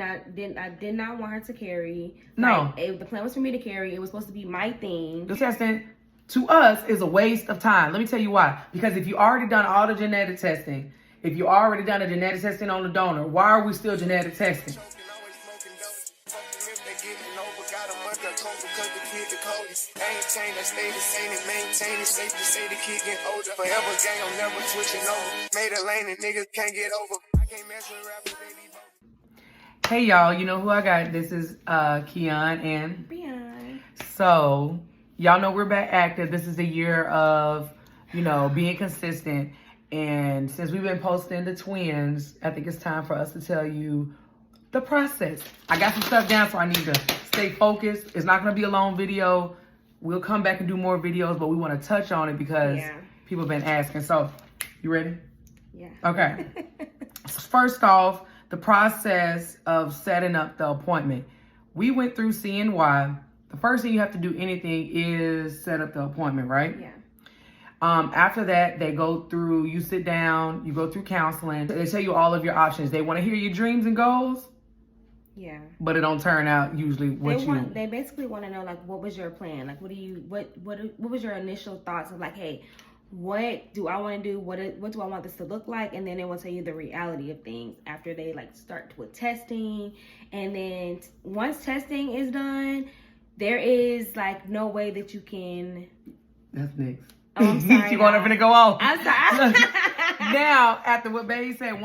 I did not want her to carry. No. The plan was for me to carry. It was supposed to be my thing. The testing, to us, is a waste of time. Let me tell you why. Because if you already done all the genetic testing, if you already done the genetic testing on the donor, why are we still genetic testing? Hey y'all, you know who I got? This is Keon and Brian. So y'all know we're back active. This is the year of, being consistent. And since we've been posting the twins, I think it's time for us to tell you the process. I got some stuff down, so I need to stay focused. It's not going to be a long video. We'll come back and do more videos, but we want to touch on it because people have been asking. So, you ready? Yeah. Okay. First off, the process of setting up the appointment. We went through CNY. The first thing you have to do anything is set up the appointment, right? Yeah. After that, they go through, you sit down, you go through counseling. They tell you all of your options. They want to hear your dreams and goals. Yeah. But it don't turn out usually They basically want to know, like, what was your plan? Like, what was your initial thoughts of, like, hey, what do I want to do? What do I want this to look like? And then they will tell you the reality of things after they start with testing. And then once testing is done, there is no way that you can. That's next. Oh, I'm sorry. She going up and go off. I'm sorry. Now, after what Babe said,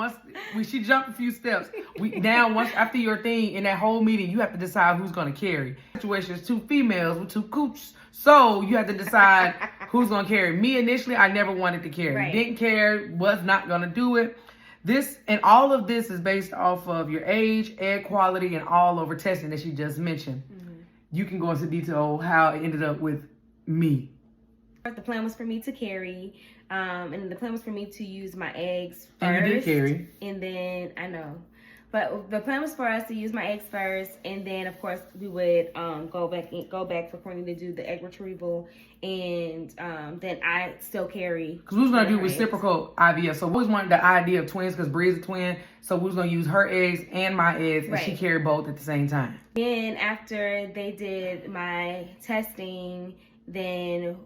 she jumped a few steps. Once after your thing in that whole meeting, you have to decide who's going to carry. Situation is two females with two coops. So you have to decide who's going to carry. Me, initially, I never wanted to carry. Right. Didn't care, was not going to do it. All of this is based off of your age, egg quality, and all over testing that she just mentioned. Mm-hmm. You can go into detail how it ended up with me. The plan was for me to carry, and the plan was for me to use my eggs first. And you did carry. And then, I know. But the plan was for us to use my eggs first, and then, of course, we would go back for Courtney to do the egg retrieval, and then I still carry. Because we was going to do reciprocal IVF. So we always wanted the idea of twins because Bree's a twin. So we was going to use her eggs and my eggs, and she carried both at the same time. Then after they did my testing, then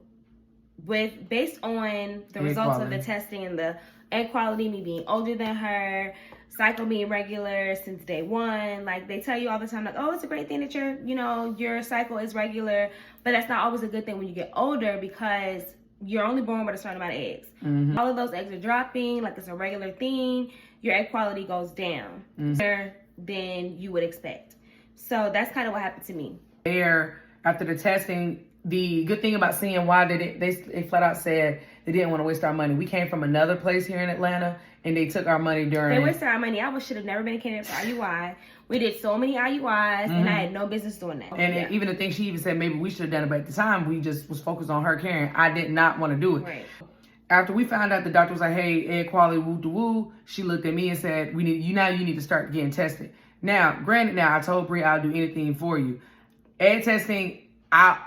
based on the results of the testing and the egg quality, me being older than her, cycle being regular since day one, they tell you all the time, oh, it's a great thing that your cycle is regular, but that's not always a good thing when you get older because you're only born with a certain amount of eggs. Mm-hmm. All of those eggs are dropping, it's a regular thing. Your egg quality goes down than you would expect. So that's kind of what happened to me. After the testing, the good thing about CNY, they flat out said they didn't want to waste our money. We came from another place here in Atlanta, and they took our money during. They wasted our money. I should have never been a candidate for IUI. We did so many IUIs, and I had no business doing that. And even the thing she even said, maybe we should have done it, but at the time, we just was focused on her carrying. I did not want to do it. Right. After we found out the doctor was like, hey, egg quality, woo-de-woo, she looked at me and said, you need to start getting tested. Now, granted, I told Bree I'll do anything for you. Egg testing,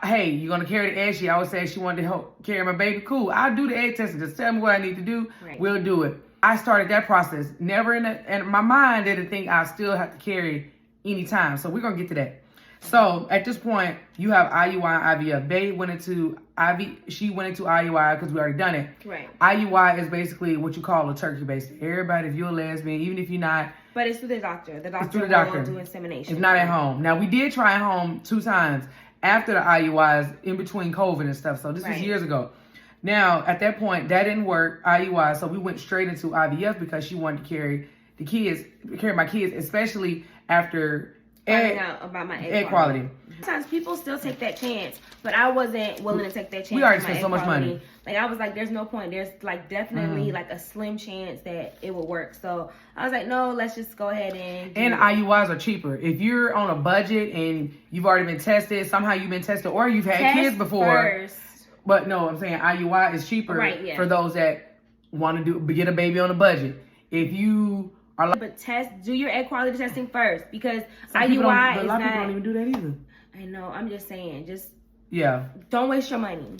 hey, you gonna carry the egg? She always said she wanted to help carry my baby. Cool, I'll do the egg testing. Just tell me what I need to do. Right. We'll do it. I started that process. Never in my mind did I think I still have to carry anytime. So we're gonna get to that. So at this point, you have IUI and IVF. Babe went into she went into IUI because we already done it. Right. IUI is basically what you call a turkey basically. Everybody, if you're a lesbian, even if you're not. But it's through the doctor. The doctor will do insemination. It's not at home. Now we did try at home 2 times after the IUIs in between COVID and stuff. So this was years ago. Now, at that point, that didn't work, IUI. So we went straight into IVF because she wanted to carry my kids, especially after finding out about my egg quality. Sometimes people still take that chance, but I wasn't willing to take that chance. We already spent so much money. I was like, there's no point. There's definitely a slim chance that it will work. So I was like, no, let's just go ahead and IUIs are cheaper. If you're on a budget and you've already been tested, somehow you've been tested, or you've had kids before. First. But no, I'm saying IUI is cheaper for those that want to get a baby on a budget. If you are do your egg quality testing first because IUI is not. A lot of people don't even do that either. I know. I'm just saying, yeah. Don't waste your money.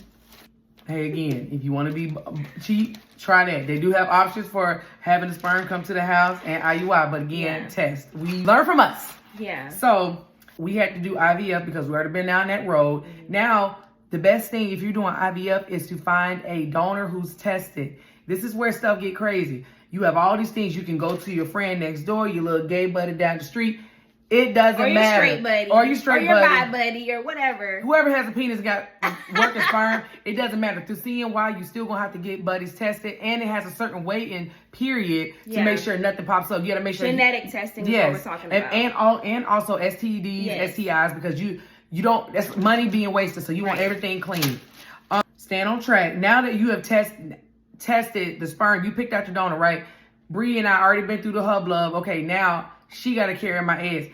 Hey, again, if you want to be cheap, try that. They do have options for having the sperm come to the house and IUI, but again, test. We learn from us. Yeah. So we had to do IVF because we already been down that road. Now, the best thing if you're doing IVF is to find a donor who's tested. This is where stuff get crazy. You have all these things. You can go to your friend next door, your little gay buddy down the street. It doesn't matter. Straight buddy. Or you straight buddy. Or buddy. your bi buddy or whatever. Whoever has a penis got working sperm. It doesn't matter. Through CNY, you still gonna have to get buddies tested, and it has a certain waiting period to make sure nothing pops up. You gotta make sure genetic testing is what we're talking about. And also STDs, STIs, because you don't. That's money being wasted. So you want everything clean. Stand on track. Now that you have tested the sperm, you picked out your donor, right? Bree and I already been through the hubbub. Okay, now she got to carry my eggs.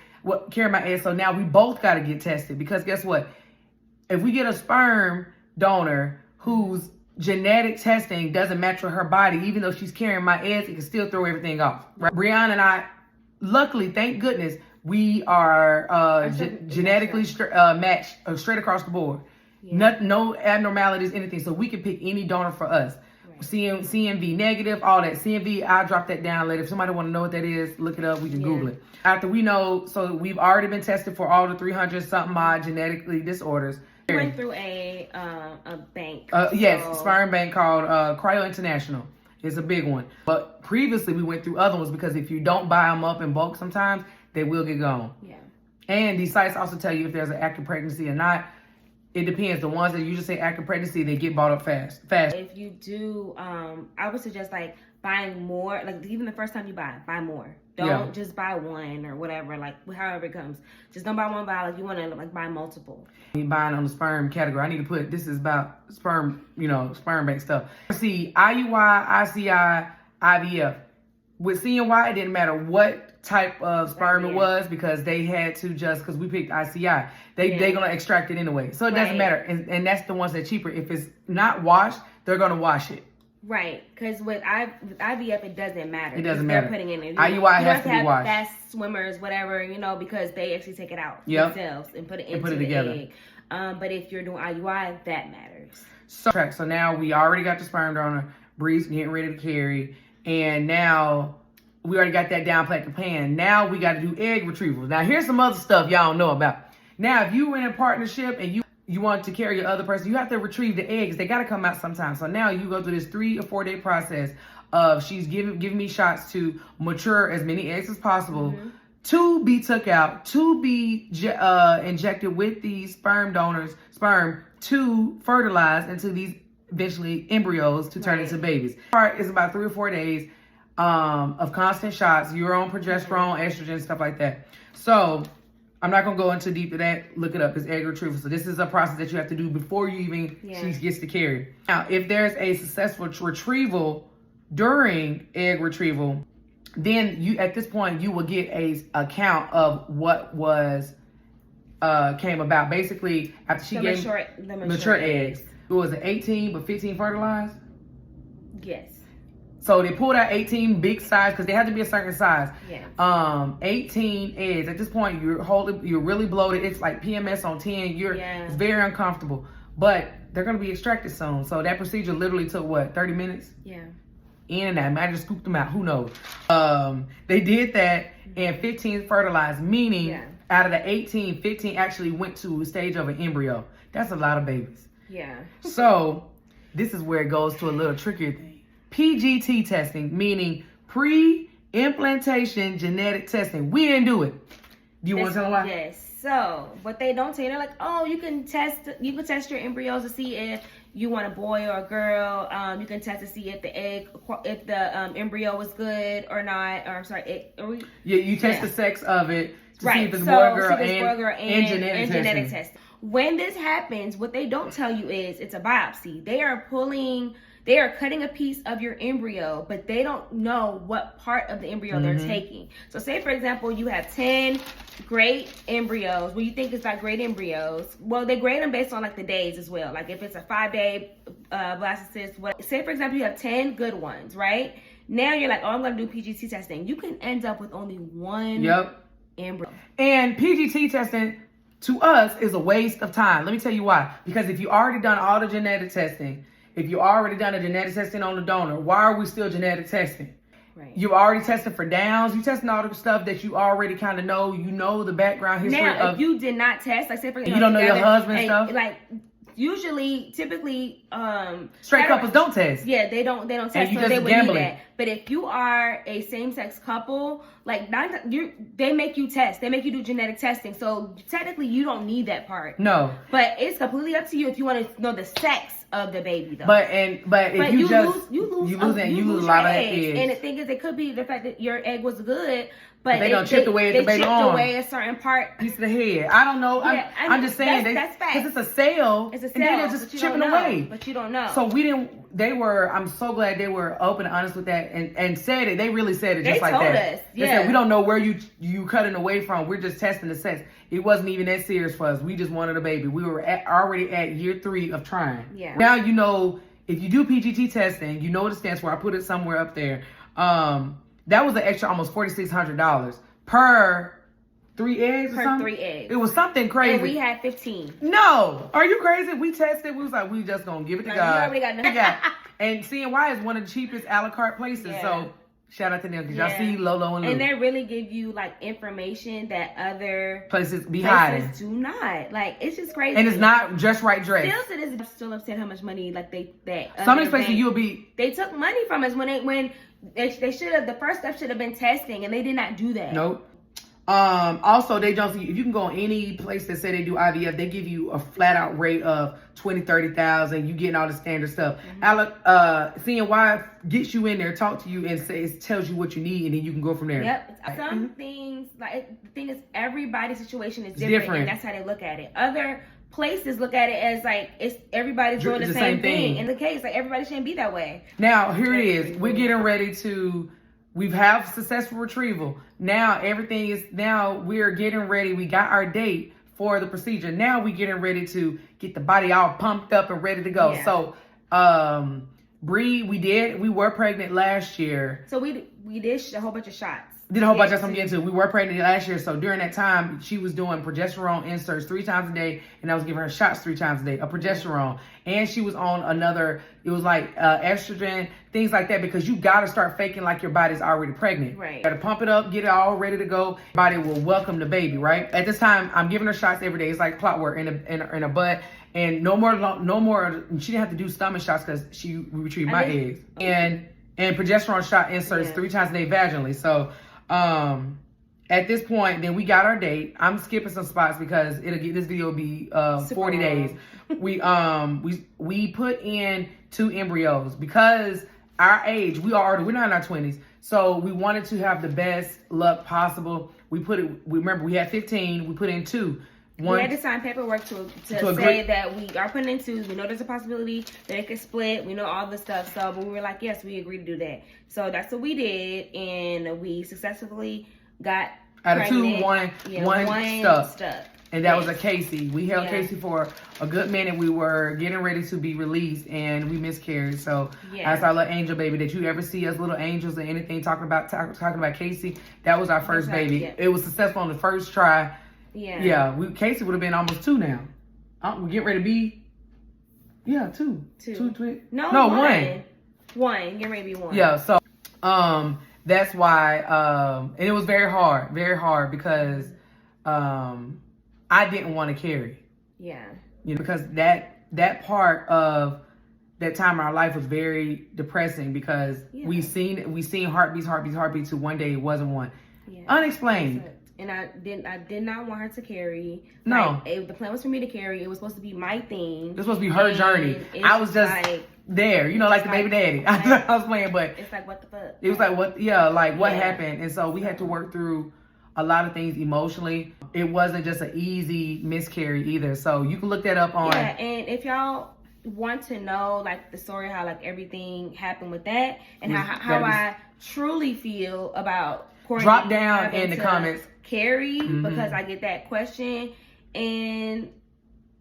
So now we both got to get tested, because guess what? If we get a sperm donor whose genetic testing doesn't match with her body, even though she's carrying my eggs, it can still throw everything off. Right? Brianna and I, luckily, thank goodness, we are genetically matched straight across the board. No abnormalities, anything. So we can pick any donor for us. CMV negative, all that. CMV, I'll drop that down later. If somebody want to know what that is, look it up. We can Google it. After we know, so we've already been tested for all the 300 something odd genetically disorders. We went through a bank. Sperm bank called Cryo International. It's a big one. But previously we went through other ones, because if you don't buy them up in bulk sometimes, they will get gone. Yeah. And these sites also tell you if there's an active pregnancy or not. It depends. The ones that usually say active pregnancy, they get bought up fast. If you do, I would suggest like buying more. Like even the first time you buy more. Don't just buy one or whatever. Like however it comes. Just don't buy one vial. Like you want to like buy multiple. Buying on the sperm category, I need to put this is about sperm. Sperm bank stuff. See, IUI, ICI, IVF. With CNY, it didn't matter what type of sperm it was, because they had to because we picked ICI. They're going to extract it anyway. So it doesn't matter. And that's the ones that are cheaper. If it's not washed, they're going to wash it. Right. Because with IVF, it doesn't matter. It doesn't matter. They're putting it in. IUI has to be washed. Fast swimmers, whatever, because they actually take it out themselves and put it into the egg. But if you're doing IUI, that matters. So now we already got the sperm donor. Bree's getting ready to carry. And now we already got that down pat the pan. Now we got to do egg retrieval. Now here's some other stuff y'all don't know about. Now if you were in a partnership and you want to carry your other person, you have to retrieve the eggs. They got to come out sometime. So now you go through this 3 or 4 day process of she's giving me shots to mature as many eggs as possible, to be took out, to be injected with these sperm to fertilize into these eventually embryos to turn into babies. Part is about 3 or 4 days of constant shots, urine, progesterone, estrogen, stuff like that. So I'm not gonna go into deep to that. Look it up. It's egg retrieval. So this is a process that you have to do before you even she gets to carry. Now, if there's a successful retrieval during egg retrieval, then you at this point you will get a count of what was came about. Basically, after she gave the mature eggs. It was 18, but 15 fertilized? Yes. So they pulled out 18 big size, because they had to be a certain size. Yeah. 18 eggs. At this point, you're really bloated. It's like PMS on 10. It's very uncomfortable. But they're going to be extracted soon. So that procedure literally took, 30 minutes? Yeah. In and out. I just scooped them out. Who knows? They did that, and 15 fertilized, meaning out of the 18, 15 actually went to a stage of an embryo. That's a lot of babies. Yeah. So this is where it goes to a little trickier thing. PGT testing, meaning pre-implantation genetic testing. We didn't do it. Do you want to tell them why? Yes. So what they don't tell you, they're like, oh, you can test your embryos to see if you want a boy or a girl. You can test to see if the embryo was good or not. Or I'm sorry, you test the sex of it to see if it's boy or girl, and genetic testing. When this happens, what they don't tell you is it's a biopsy. They are cutting a piece of your embryo, but they don't know what part of the embryo they're taking. So say, for example, you have 10 great embryos. Well, you think it's not great embryos. Well, they grade them based on like the days as well. Like if it's a 5-day blastocyst, say, for example, you have 10 good ones, right? Now you're like, oh, I'm going to do PGT testing. You can end up with only one embryo. And PGT testing, to us, is a waste of time. Let me tell you why. Because if you already done all the genetic testing, If you already done a genetic testing on the donor, why are we still genetic testing? Right. You already tested for downs. You testing all the stuff that you already kind of know. You know the background history now, of. if you did not test, like say for you don't know your husband's stuff. Like typically, straight couples don't test. Yeah, they don't test, and you so just they would need gambling. that. But if you are a same-sex couple, like they make you test. They make you do genetic testing. So technically, you don't need that part. No. But it's completely up to you if you want to know the sex of the baby, though. But if you lose a lot of eggs. And the thing is, it could be the fact that your egg was good, but they don't chip away at the baby arm. away a certain part. Piece of the head. I don't know. Yeah, I'm just saying that's fact. Because it's a sale. It's a sale. And then they're just chipping away. But you don't know. So we didn't. I'm so glad they were open and honest with that and said it. They really said it just like that. They told us. They said, we don't know where you cutting away from. We're just testing the sex. It wasn't even that serious for us. We just wanted a baby. We were already at year 3 of trying. Yeah. Now you know, if you do PGT testing, you know what it stands for. I put it somewhere up there. That was an extra almost $4,600 per 3 eggs or something? 3 eggs. It was something crazy. And we had 15. No. Are you crazy? We tested. We was like, we just going to give it to God. You already got nothing. And CNY is one of the cheapest a la carte places. Yeah. So shout out to them because y'all see LOLo and Lu. And they really give you like information that other places hiding. Do not. Like, it's just crazy. And it's not just right dress. Still upset how much money like some of these places you'll be. They took money from us when they should have. The first step should have been testing, and they did not do that. Nope. Also, they don't. If you can go any place that say they do IVF, they give you a flat out rate of 20, 30,000. You getting all the standard stuff. CNY gets you in there, talk to you, and tells you what you need, and then you can go from there. Yep. Some things like the thing is everybody's situation is different, and that's how they look at it. Other places look at it as like it's everybody's doing the same thing. In the case, like everybody shouldn't be that way. Now here it is. We're getting ready to. We've have successful retrieval. Now we're getting ready. We got our date for the procedure. Now we're getting ready to get the body all pumped up and ready to go. Yeah. So, Bree, we were pregnant last year. So we did a whole bunch of shots. Did a whole bunch of stuff I'm getting to. We were pregnant last year. So during that time, she was doing progesterone inserts 3 times a day. And I was giving her shots 3 times a day of progesterone. And she was on it was like estrogen, things like that. Because you got to start faking like your body's already pregnant. Right. You got to pump it up, get it all ready to go. Body will welcome the baby, right? At this time, I'm giving her shots every day. It's like clockwork in a butt. And no more. She didn't have to do stomach shots because we retrieved my eggs. And progesterone shot inserts 3 times a day vaginally. So, at this point, then we got our date. I'm skipping some spots because this video will be 40 days. We put in 2 embryos because our age, we're not in our 20s. So we wanted to have the best luck possible. Remember we had 15, we put in 2. We had to sign paperwork to say that we are putting in 2. We know there's a possibility that it could split. We know all the stuff. So, but we were like, yes, we agreed to do that. So that's what we did, and we successfully got out of pregnant. 1 stuck. And that was a Casey. We held Casey for a good minute. We were getting ready to be released, and we miscarried. So that's our little angel baby. Did you ever see us little angels or anything talking about Casey? That was our first baby. Yeah. It was successful on the first try. Yeah. Casey would have been almost 2 now. We get ready to be. 2. 2. No, 1. 1. Get ready to be 1. Yeah. So, that's why. And it was very hard because, I didn't want to carry. Yeah. Because that part of that time in our life was very depressing because we seen heartbeats to one day it wasn't one. Yeah. Unexplained. And I did not want her to carry. No. Like, the plan was for me to carry. It was supposed to be my thing. It was supposed to be her journey. I was just there, like the baby daddy. I was playing, but it's like, what the fuck? It was like, what happened? And so we had to work through a lot of things emotionally. It wasn't just an easy miscarry either. So you can look that up on. Yeah, and if y'all want to know like the story, how like everything happened with that, and how I truly feel about drop down in the comments. Carrie, because I get that question, and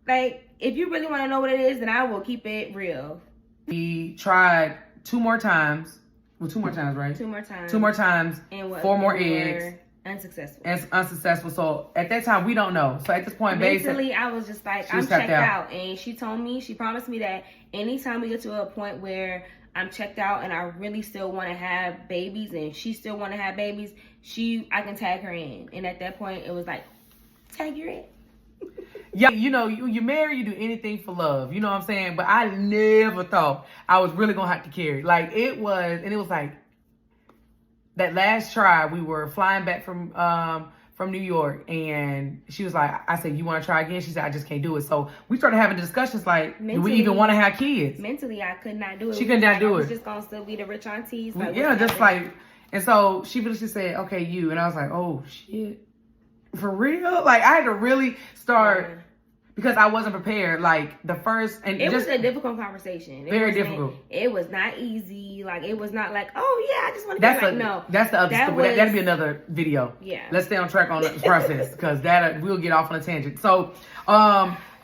like if you really want to know what it is, then I will keep it real. We tried 2 more times. Well, 2 more times, right? 2 more times. 2 more times. And 4 more eggs. unsuccessful. And unsuccessful. So at that time, we don't know. So at this point, mentally, I was just like, I'm checked out. And she promised me that anytime we get to a point where I'm checked out and I really still want to have babies and she still want to have babies, I can tag her in. And at that point, it was like, tag you in. Yeah, you know, you marry, you do anything for love. You know what I'm saying? But I never thought I was really going to have to carry. Like, it was like, that last try, we were flying back from New York, and she was like, I said, you want to try again? She said, I just can't do it. So we started having discussions like, do we even want to have kids? Mentally, I could not do it. She could not do it. I was just going to still be the rich aunties. Like, yeah, just like, and so she said, okay, you. And I was like, oh, shit. For real? Like, I had to really start, because I wasn't prepared. Like, the first, and it was a difficult conversation. Very difficult. It was not easy. Like, it was not like, oh yeah, I just want to get no. That's the other story. That'd be another video. Yeah. Let's stay on track on the process, because we'll get off on a tangent. So,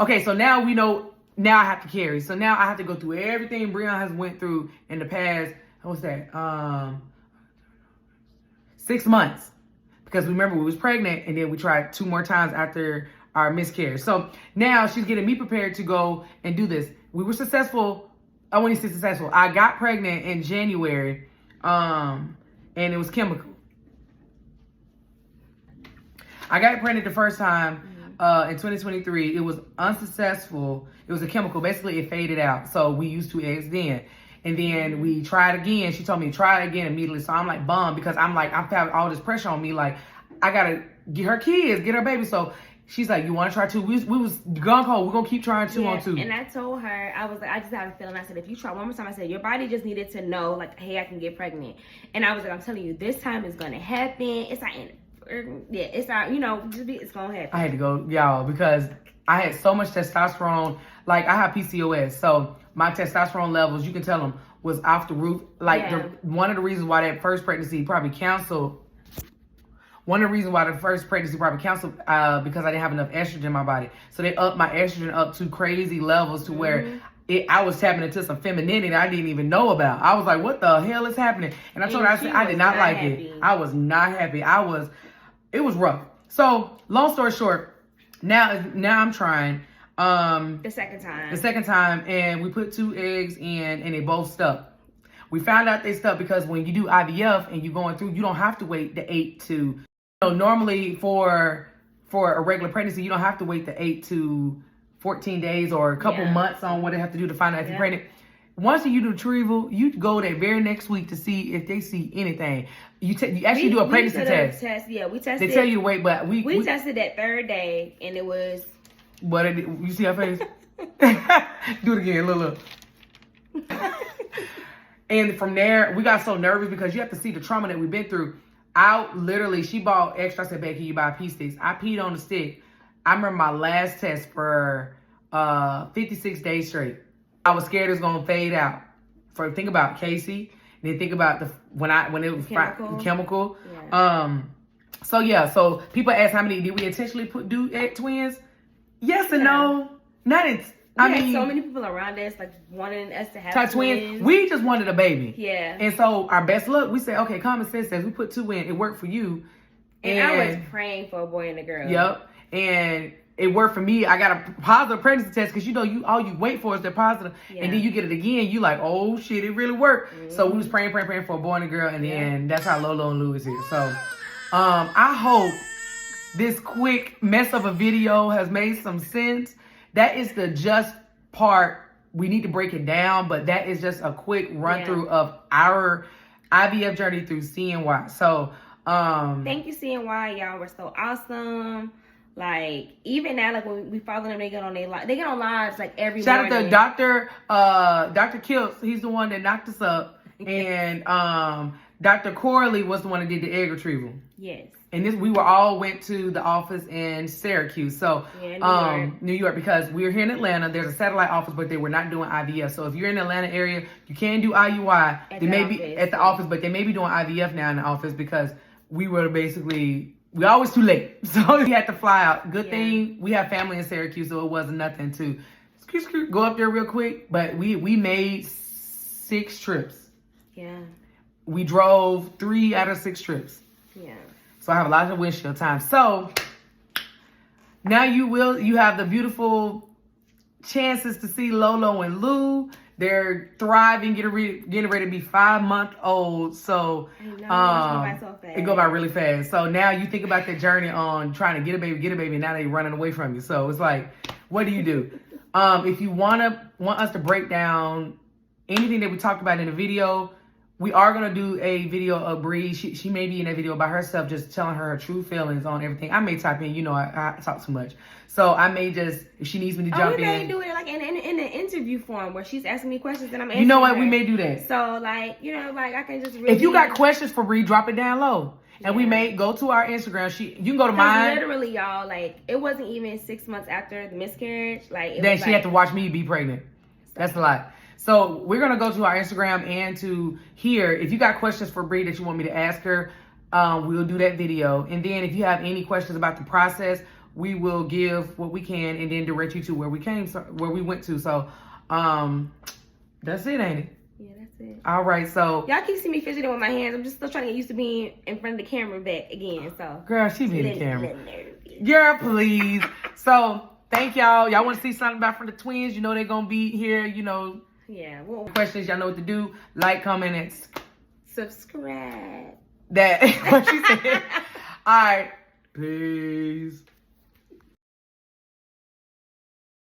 okay, so now we know. Now I have to carry. So now I have to go through everything Breon has went through in the past. What's that? 6 months. Because remember, we was pregnant, and then we tried 2 more times after our miscarriage. So now she's getting me prepared to go and do this. We were successful. I wouldn't say successful. I got pregnant in January, and it was chemical. I got pregnant the first time in 2023. It was unsuccessful. It was a chemical. Basically, it faded out. So we used 2 eggs then. And then we tried again. She told me to try again immediately. So I'm like bummed, because I'm having all this pressure on me. Like, I got to get her kids, get her baby. So she's like, you want to try 2? We was gung ho. We're going to keep trying 2 on 2. And I told her, I was like, I just have a feeling. I said, if you try one more time, I said, your body just needed to know, like, hey, I can get pregnant. And I was like, I'm telling you, this time is going to happen. It's not, it's not, it's going to happen. I had to go, y'all, because I had so much testosterone. Like, I have PCOS. So my testosterone levels, you can tell them, was off the roof. Like, one of the reasons why that first pregnancy probably canceled. One of the reasons why the first pregnancy probably canceled, because I didn't have enough estrogen in my body. So they upped my estrogen up to crazy levels to where I was tapping into some femininity I didn't even know about. I was like, what the hell is happening? And I told her, I said, I did not like it. I was not happy. It was rough. So long story short, now I'm trying. The second time, and we put 2 eggs in, and they both stuck. We found out they stuck because when you do IVF and you're going through, you don't have to wait the 8 to. Normally for a regular pregnancy, you don't have to wait the 8 to 14 days or a couple months on what they have to do to find out if you're pregnant. Once you do retrieval, you go that very next week to see if they see anything. You actually do a pregnancy test. Yeah, we tested. They tell you to wait, but we tested that 3rd day, and it was. What you see her face? Do it again, look. And from there, we got so nervous because you have to see the trauma that we've been through. She bought extra. I said, babe, can you buy pee sticks? I peed on the stick. I remember my last test for 56 days straight. I was scared it was gonna fade out. Think about Casey, and then think about when it was chemical. Yeah. So people ask how many did we intentionally do twins? Yes and no. Not in. I mean, so many people around us like wanting us to have twins. We just wanted a baby. Yeah. And so our best luck, we said, okay, common sense says we put 2 in. It worked for you. And I was praying for a boy and a girl. Yep. And it worked for me. I got a positive pregnancy test because all you wait for is the positive. Yeah. And then you get it again. You like, oh shit, it really worked. Mm-hmm. So we was praying for a boy and a girl, and then that's how LOLo and Lu is here. So I hope this quick mess of a video has made some sense. That is the just part. We need to break it down, but that is just a quick run through of our IVF journey through CNY. So thank you, CNY. Y'all were so awesome. Like, even now, like when we follow them, they get on lives like every morning. Shout out to Dr. Kiltz. He's the one that knocked us up. And Dr. Corley was the one that did the egg retrieval. Yes. And we all went to the office in Syracuse. So New York, because we're here in Atlanta. There's a satellite office, but they were not doing IVF. So if you're in the Atlanta area, you can do IUI. They may be at the office, but they may be doing IVF now in the office because we always too late. So we had to fly out. Good thing we have family in Syracuse, so it wasn't nothing to go up there real quick. But we made 6 trips. Yeah. We drove 3 out of 6 trips. Yeah. So I have a lot of windshield time. So now you have the beautiful chances to see LOLo and Lu. They're thriving, getting ready to be 5-month-old. So it go by really fast. So now you think about the journey on trying to get a baby, and now they're running away from you. So it's like, what do you do? If you want us to break down anything that we talked about in the video, we are going to do a video of Bree. She may be in a video by herself, just telling her true feelings on everything. I may type in, I talk too much. So I may just, if she needs me to jump in. We may do it like in the interview form where she's asking me questions and I'm answering You know what? her. We may do that. So like, I can just if you got questions for Bree, drop it down low. And we may go to our Instagram. You can go to mine. Literally, y'all, like, it wasn't even 6 months after the miscarriage. Like, then she had to watch me be pregnant. That's a lot. So we're going to go to our Instagram and to here. If you got questions for Bree that you want me to ask her, we'll do that video. And then if you have any questions about the process, we will give what we can and then direct you to where we went to. So that's it, ain't it? Yeah, that's it. All right, so y'all keep seeing me fidgeting with my hands. I'm just still trying to get used to being in front of the camera back again. So girl, she be in the camera. Girl, please. So thank y'all. Y'all want to see something about from the twins? You know they're gonna be here. Yeah. Well, questions. Y'all know what to do. Like, comment, and subscribe. That what she said. All right. Peace.